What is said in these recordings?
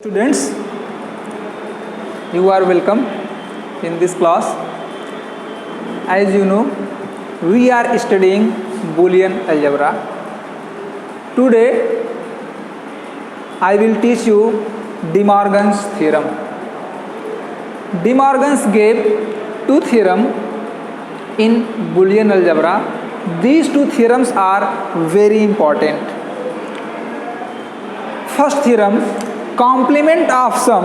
Students, you are welcome in this class. As you know, we are studying Boolean algebra. Today, I will teach you De Morgan's theorem. De Morgan's gave two theorems in Boolean algebra. These two theorems are very important. First theorem, complement of sum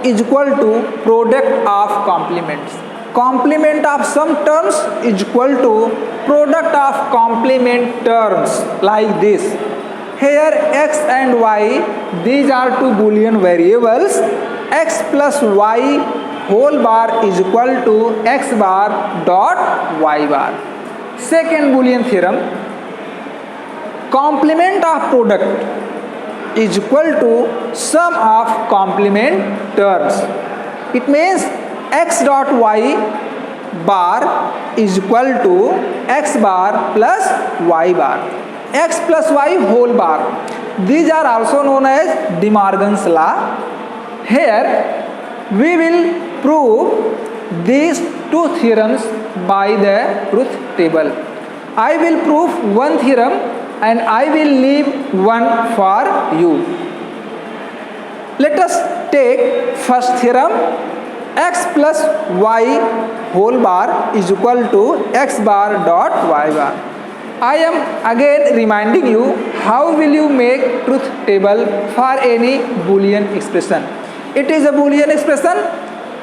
is equal to product of complements. Complement of sum terms is equal to product of complement terms, like this. Here x and y, these are two Boolean variables. X plus y whole bar is equal to x bar dot y bar. Second Boolean theorem, complement of product is equal to sum of complement terms. It means x dot y bar is equal to x bar plus y bar. X plus y whole bar. These are also known as De Morgan's law. Here we will prove these two theorems by the truth table. I will prove one theorem and I will leave one for you. Let us take first theorem. X plus y whole bar is equal to x bar dot y bar. I am again reminding you how will you make truth table for any Boolean expression. It is a Boolean expression.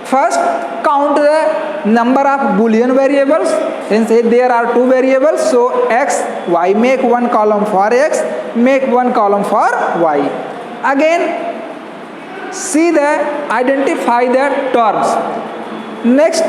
First, count the number of Boolean variables. Since there are two variables, so x, y, make one column for x, make one column for y. Again, identify the terms. Next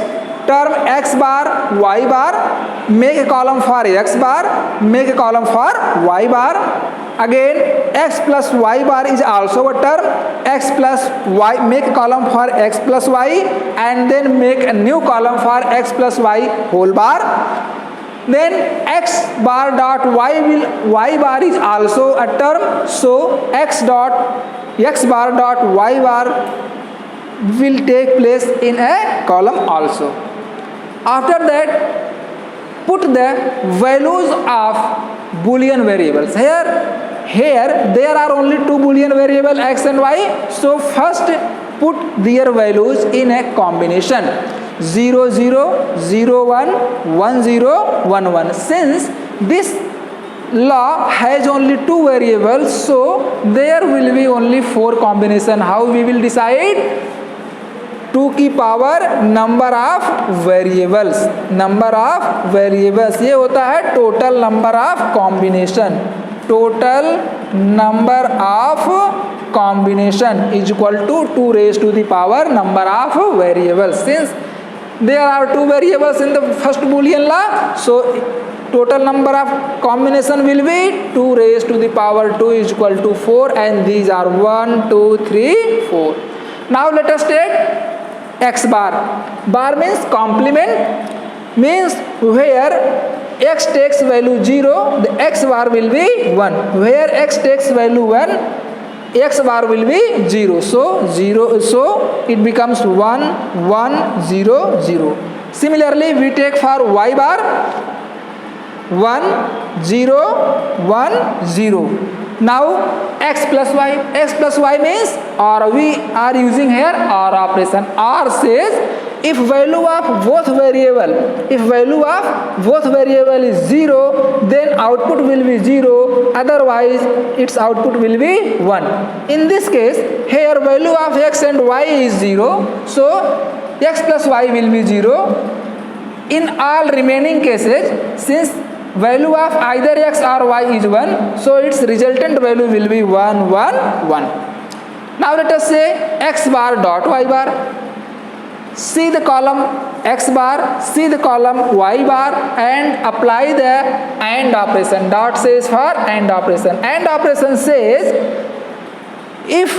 term x bar, y bar, make a column for x bar, make a column for y bar. Again, x plus y bar is also a term. X plus y, make a column for x plus y, and then make a new column for x plus y whole bar. Then x bar dot y bar is also a term. So x bar dot y bar will take place in a column also. After that, put the values of Boolean variables. Here there are only two Boolean variables x and y. So first put their values in a combination 0 0 0 1 1 0 1 1. Since this law has only two variables, so there will be only four combination. How we will decide? 2 की power number of variables. Number of variables ये होता है total number of combination. Total number of combination is equal to 2 raised to the power number of variables. Since there are two variables in the first Boolean law, so total number of combination will be 2 raised to the power 2 is equal to 4, and these are 1 2 3 4. Now let us take x bar. Bar means complement, means where x takes value 0, the x bar will be 1. Where x takes value 1, x bar will be 0. So it becomes 1 1 0 0. Similarly, we take for y bar 1 0 1 0. Now x plus y means, or we are using here or operation. Or says if value of both variable is 0, then output will be 0, otherwise its output will be 1. In this case, here value of x and y is 0, so x plus y will be 0. In all remaining cases, since value of either x or y is 1, so its resultant value will be 1 1 1. Now let us say x bar dot y bar. See the column x bar, see the column y bar, and apply the AND operation. Dot says for AND operation. AND operation says if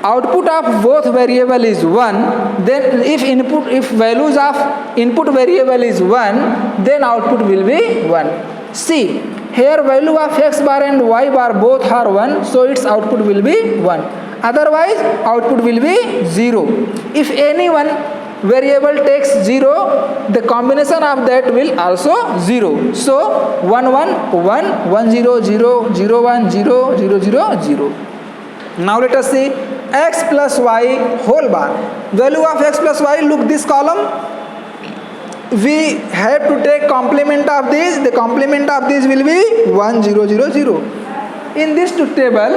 output of both variable is 1, then if values of input variable is 1, then output will be 1. See, here value of x bar and y bar both are 1, so its output will be 1. otherwise output will be 0. If any one variable takes 0, the combination of that will also 0. So 1 1 1 1 0 0 0 1 0 0 0 0. Now let us see x plus y whole bar. Value of x plus y, look this column. We have to take complement of this. The complement of this will be 1 0 0 0. In this table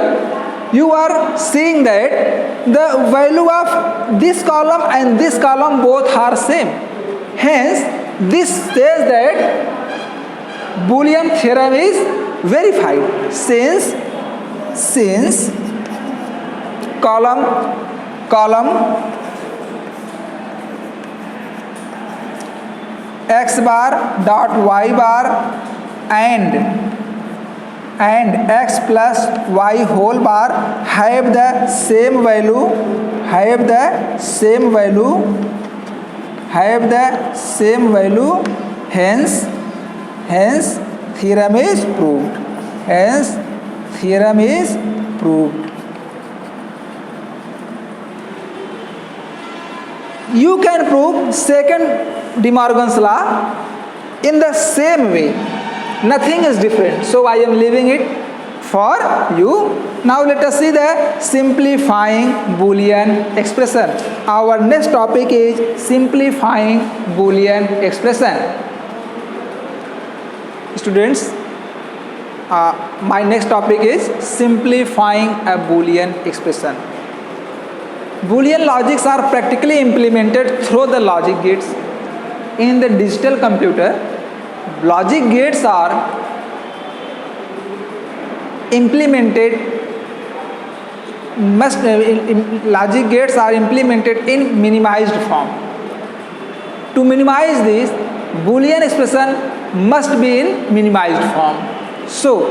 you are seeing that the value of this column and this column both are same. Hence this says that Boolean theorem is verified, since column x bar dot y bar and x plus y whole bar have the same value, hence theorem is proved. You can prove second De Morgan's law in the same way. Nothing is different. So I am leaving it for you. Now let us see the simplifying Boolean expression. Our next topic is simplifying Boolean expression. Students, my next topic is simplifying a Boolean expression. Boolean logics are practically implemented through the logic gates. In the digital computer, logic gates are implemented in minimized form. To minimize this, Boolean expression must be in minimized form. So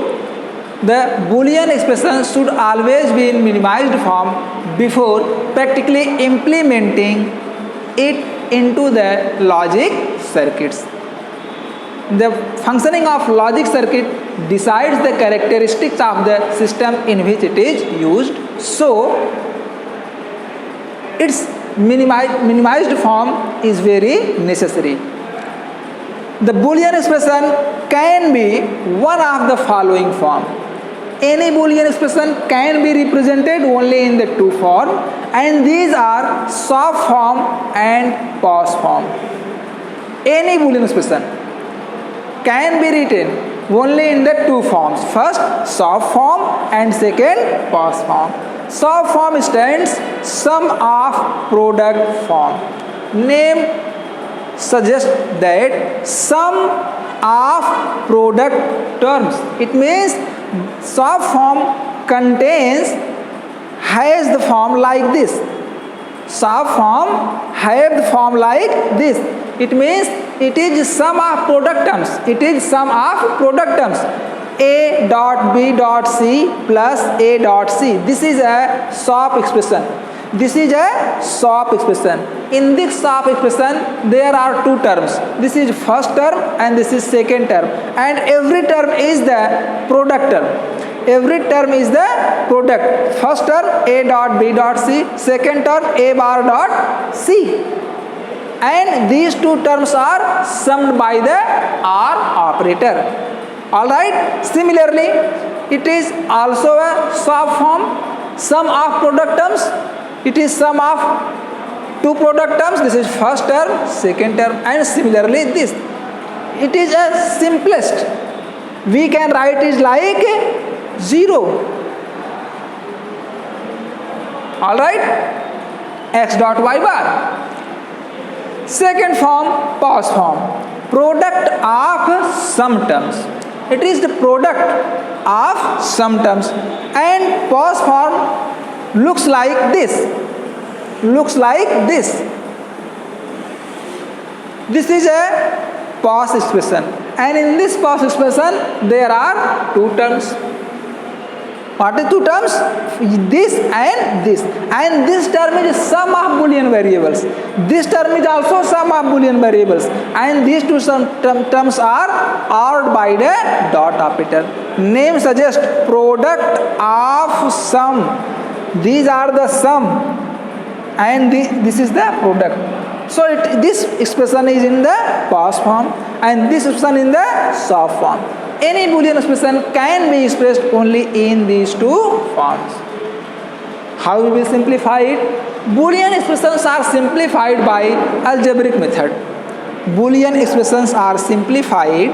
the Boolean expression should always be in minimized form before practically implementing it into the logic circuits. The functioning of logic circuit decides the characteristics of the system in which it is used. So its minimized form is very necessary. The Boolean expression can be one of the following form. Any Boolean expression can be represented only in the two forms, and these are soft form and pause form. Any Boolean expression can be written only in the two forms. First, soft form, and second, pause form. Soft form stands sum of product form. Name suggests that sum of product terms. It means soft form has the form like this. Soft form have the form like this. It means it is sum of product terms. A dot B dot C plus A dot C. This is a soft expression. In this soft expression, there are two terms. This is first term and this is second term. And every term is the product term. First term A dot B dot C. Second term A bar dot C. And these two terms are summed by the OR operator. Alright. Similarly, it is also a soft form. Sum of product terms. It is sum of two product terms. This is first term, second term, and similarly this. It is a simplest. We can write it like 0. Alright. X dot y bar. Second form, pause form. Product of sum terms. It is the product of sum terms. And pause form looks like this. This is a pause expression. And in this pause expression, there are two terms. What are two terms? This and this. And this term is sum of Boolean variables. This term is also sum of Boolean variables. And these two terms are ORed by the dot operator. Name suggests product of sum these are the sum and this is the product. So this expression is in the past form and this expression in the soft form. Any Boolean expression can be expressed only in these two forms. How we will simplify it? Boolean expressions are simplified by algebraic method. Boolean expressions are simplified.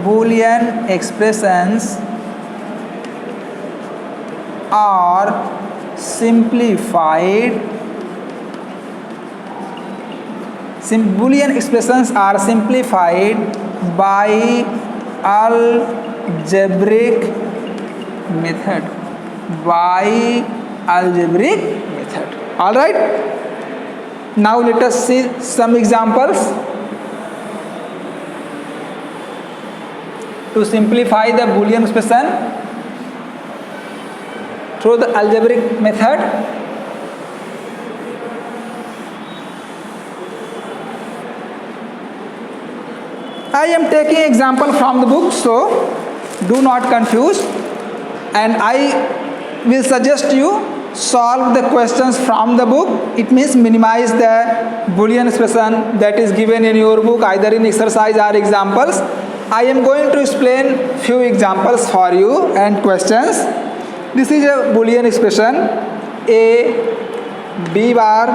Boolean expressions are simplified. Boolean expressions are simplified by algebraic method. By algebraic method. All right. Now let us see some examples to simplify the Boolean expression through the algebraic method. I am taking example from the book, so do not confuse, and I will suggest you solve the questions from the book. It means minimize the Boolean expression that is given in your book, either in exercise or examples. I am going to explain few examples for you and questions. This is a Boolean expression: a b bar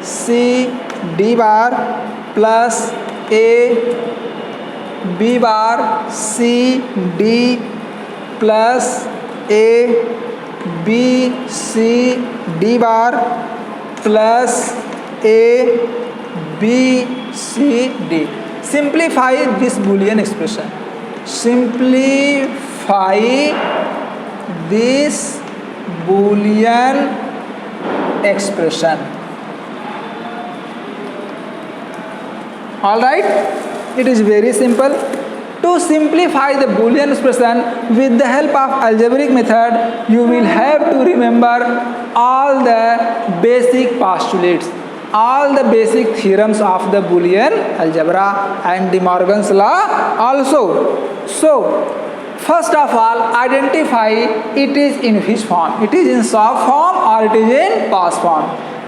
c d bar plus a b bar c d plus a b c d bar plus a b c d. Simplify this Boolean expression. Simplify this Boolean expression. All right, it is very simple. To simplify the Boolean expression with the help of algebraic method, you will have to remember all the basic postulates, all the basic theorems of the Boolean algebra and De Morgan's law also. So first of all, identify it is in which form. It is in soft form or it is in past form.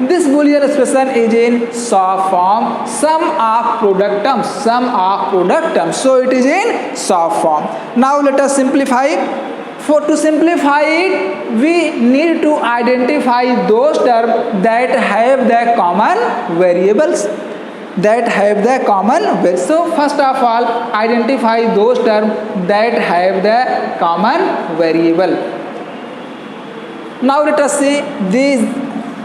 This Boolean expression is in soft form, sum of product terms, sum of product terms. So it is in soft form. Now let us simplify. To simplify it, we need to identify those terms that have the common variables. So first of all, identify those terms that have the common variable. Now let us see these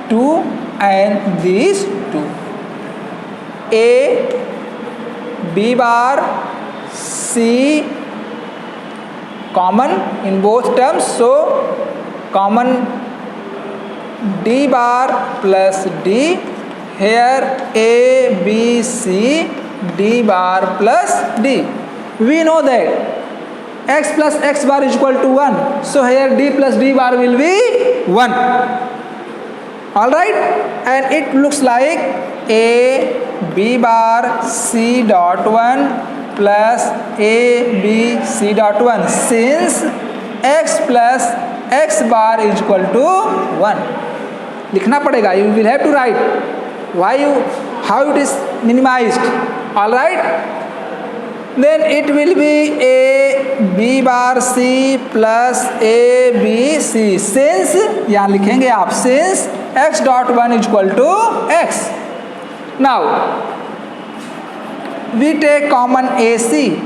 two and these two. A b bar c common in both terms, so common d bar plus d. Here a b c d bar plus d. We know that x plus x bar is equal to 1, so here d plus d bar will be 1. All right, and it looks like a b bar c dot 1 plus a b c dot 1, since x plus x bar is equal to 1. लिखना पड़ेगा, you will have to write how it is minimized. All right, then it will be a b bar c plus a b c, since यहाँ लिखेंगे आप since x dot 1 is equal to x. Now we take common AC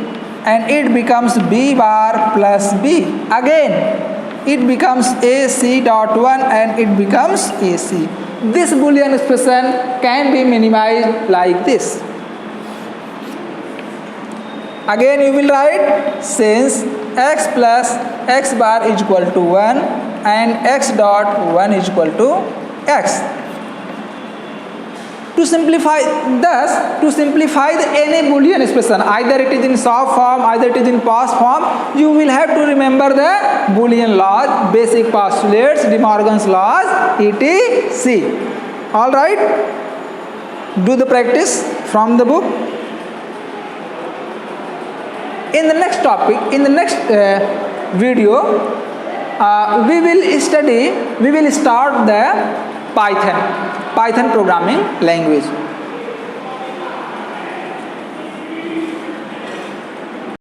and it becomes b bar plus b. Again it becomes AC dot 1 and it becomes AC. This Boolean expression can be minimized like this. Again you will write since x plus x bar is equal to 1 and x dot 1 is equal to x. To simplify any Boolean expression, either it is in soft form, either it is in past form, you will have to remember the Boolean laws, basic postulates, De Morgan's laws, etc. All right, do the practice from the book. In the next topic, in the next video, we will start the Python programming language.